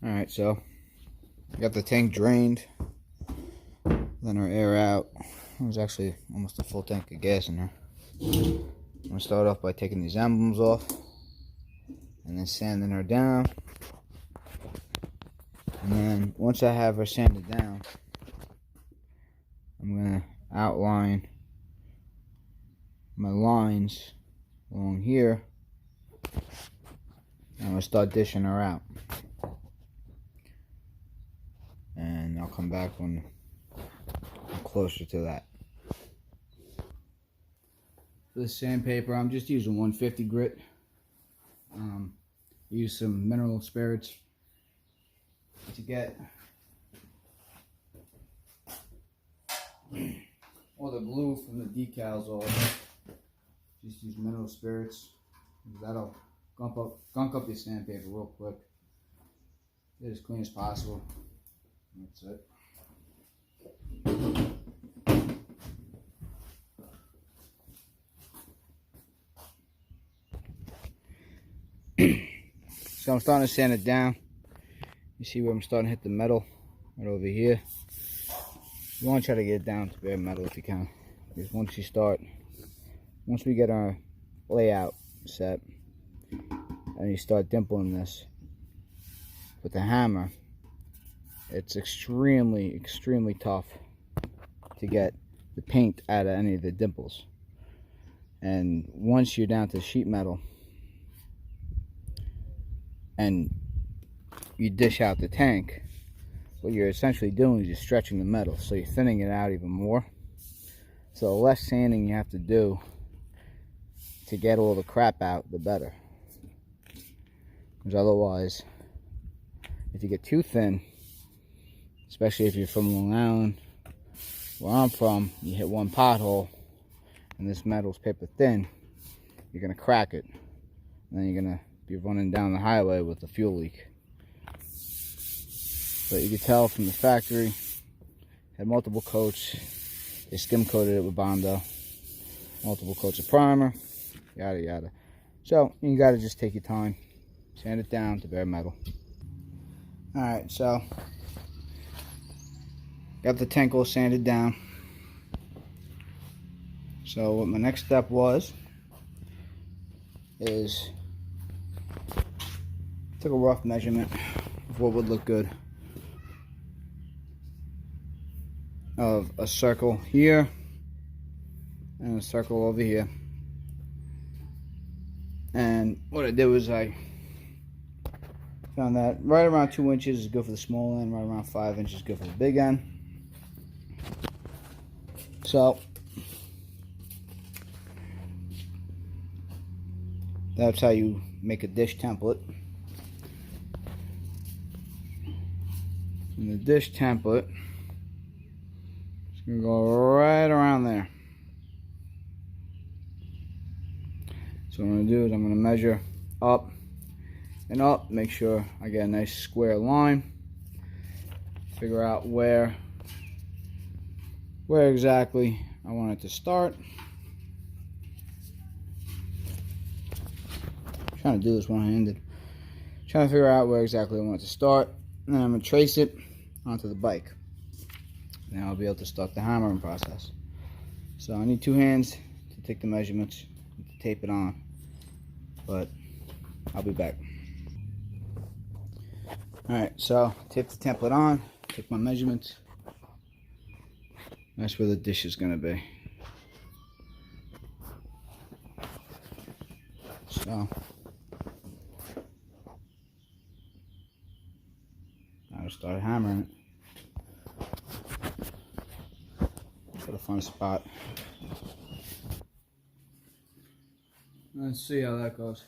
Alright, so got the tank drained, then our air out. There's actually almost a full tank of gas in there. I'm gonna start off by taking these emblems off and then sanding her down. And then once I have her sanded down, I'm gonna outline my lines along here. I'm gonna start dishing her out, and I'll come back when I'm closer to that. For the sandpaper, I'm just using 150 grit. Use some mineral spirits to get all the glue from the decals off. Just use mineral spirits. That'll gunk up your sandpaper real quick. Get it as clean as possible. That's it. So I'm starting to sand it down. You see where I'm starting to hit the metal right over here. You want to try to get it down to bare metal if you can, because once we get our layout set and you start dimpling this with the hammer, it's extremely tough to get the paint out of any of the dimples. And once you're down to sheet metal and you dish out the tank, what you're essentially doing is you're stretching the metal, so you're thinning it out even more. So the less sanding you have to do to get all the crap out, the better. Because otherwise, if you get too thin, especially if you're from Long Island, where I'm from, you hit one pothole and this metal's paper thin, you're gonna crack it, and then you're gonna be running down the highway with a fuel leak. But you can tell from the factory, had multiple coats. They skim coated it with Bondo, multiple coats of primer, yada yada. So you gotta just take your time, sand it down to bare metal. Alright, so got the tank all sanded down. So what my next step is took a rough measurement of what would look good, of a circle here and a circle over here. And what I did was I found that right around 2 inches is good for the small end, right around 5 inches is good for the big end. So that's how you make a dish template. And the dish template is going to go right around there. So what I'm going to do is I'm going to measure up and up, make sure I get a nice square line, figure out where exactly I want it to start. I'm trying to do this one-handed. Trying to figure out where exactly I want it to start, and then I'm going to trace it onto the bike. Now I'll be able to start the hammering process. So I need 2 hands to take the measurements, to tape it on, but I'll be back. Alright, so tape the template on, take my measurements. That's where the dish is going to be. So I'll start hammering it. Gotta find a spot. Let's see how that goes.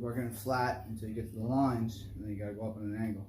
working it flat until you get to the lines, and then you gotta go up at an angle.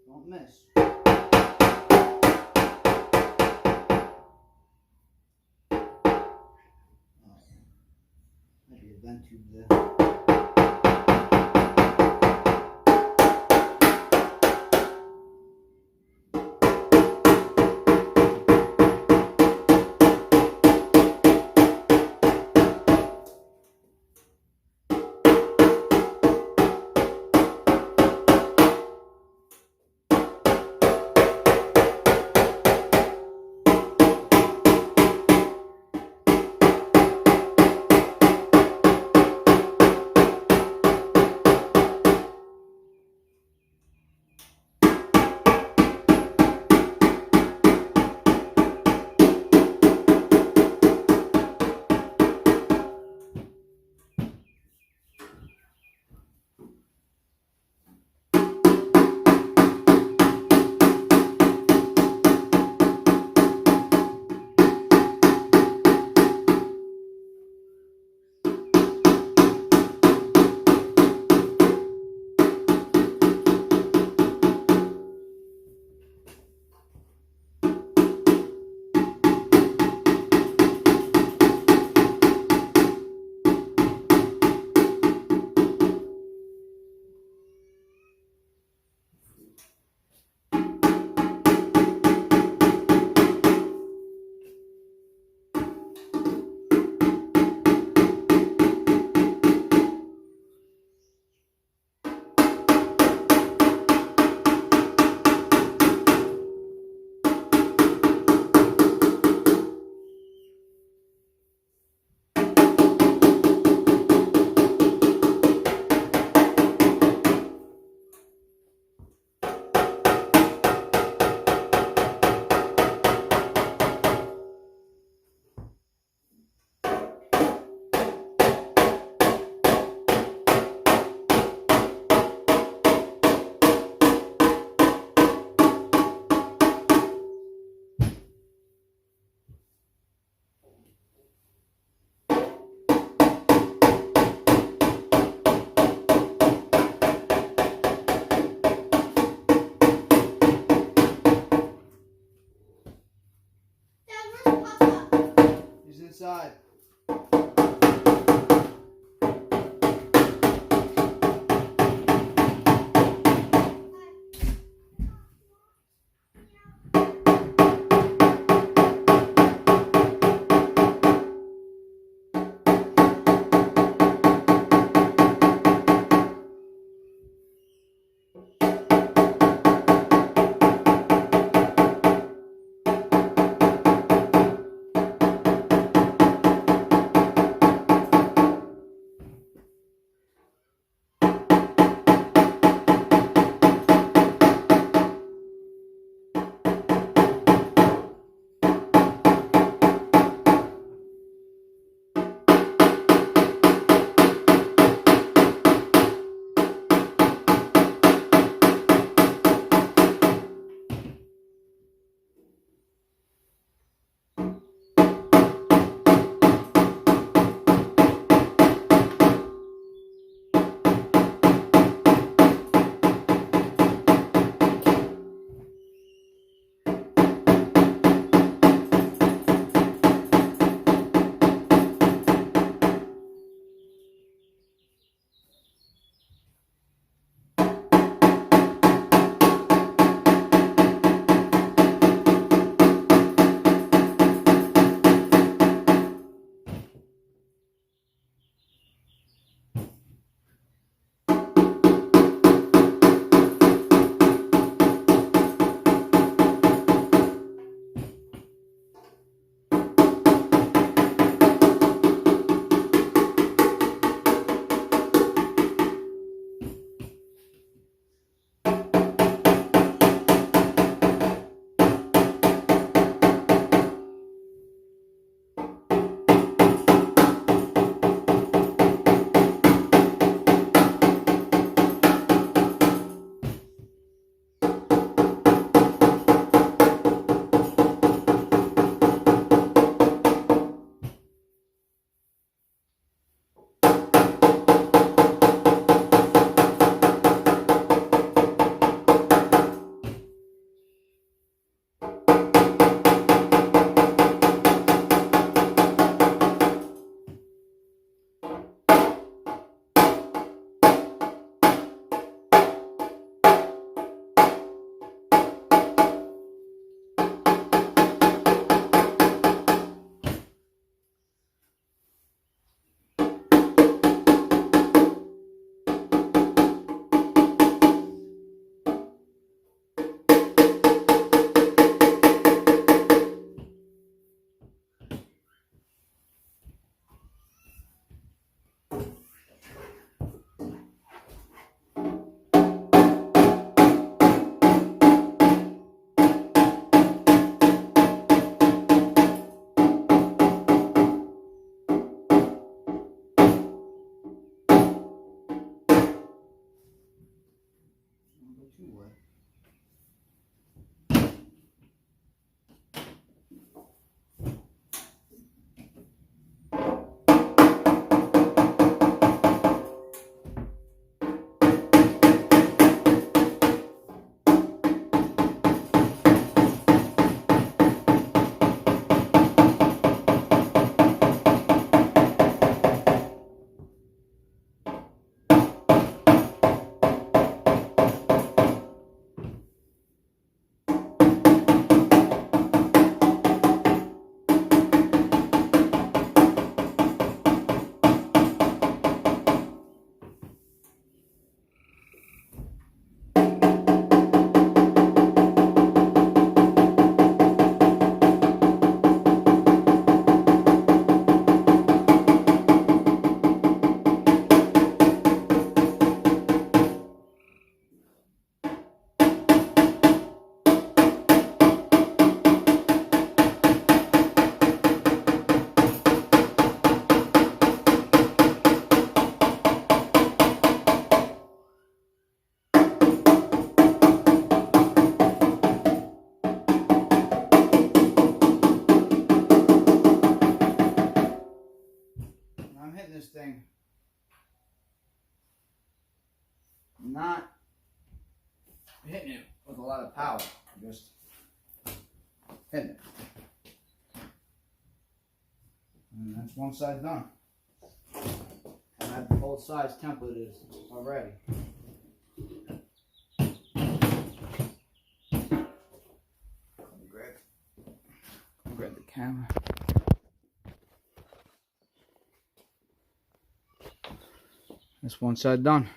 Don't miss. Maybe a vent tube there. He's inside. in it. And that's one side done. I have both sides templated already. Grab the camera. That's one side done.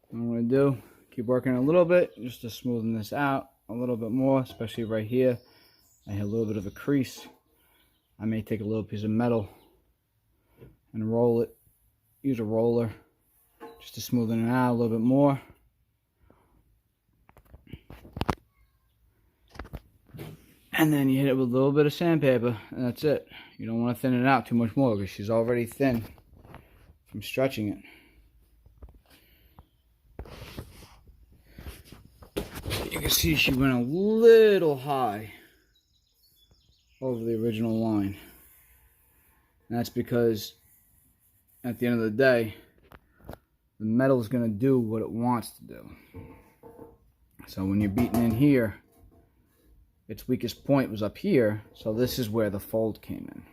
What I'm going to do, keep working a little bit just to smoothen this out a little bit more, especially right here. I had a little bit of a crease. I may take a little piece of metal and roll it. Use a roller just to smoothen it out a little bit more. And then you hit it with a little bit of sandpaper, and that's it. You don't want to thin it out too much more because she's already thin from stretching it. You can see she went a little high over the original line. And that's because at the end of the day, the metal is going to do what it wants to do. So when you're beating in here, its weakest point was up here, so this is where the fold came in.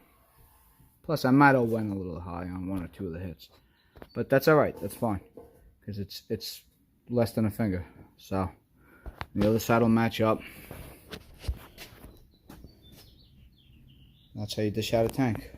Plus, I might have went a little high on one or two of the hits, but that's all right. That's fine because it's less than a finger. So the other side will match up. That's how you dish out a tank.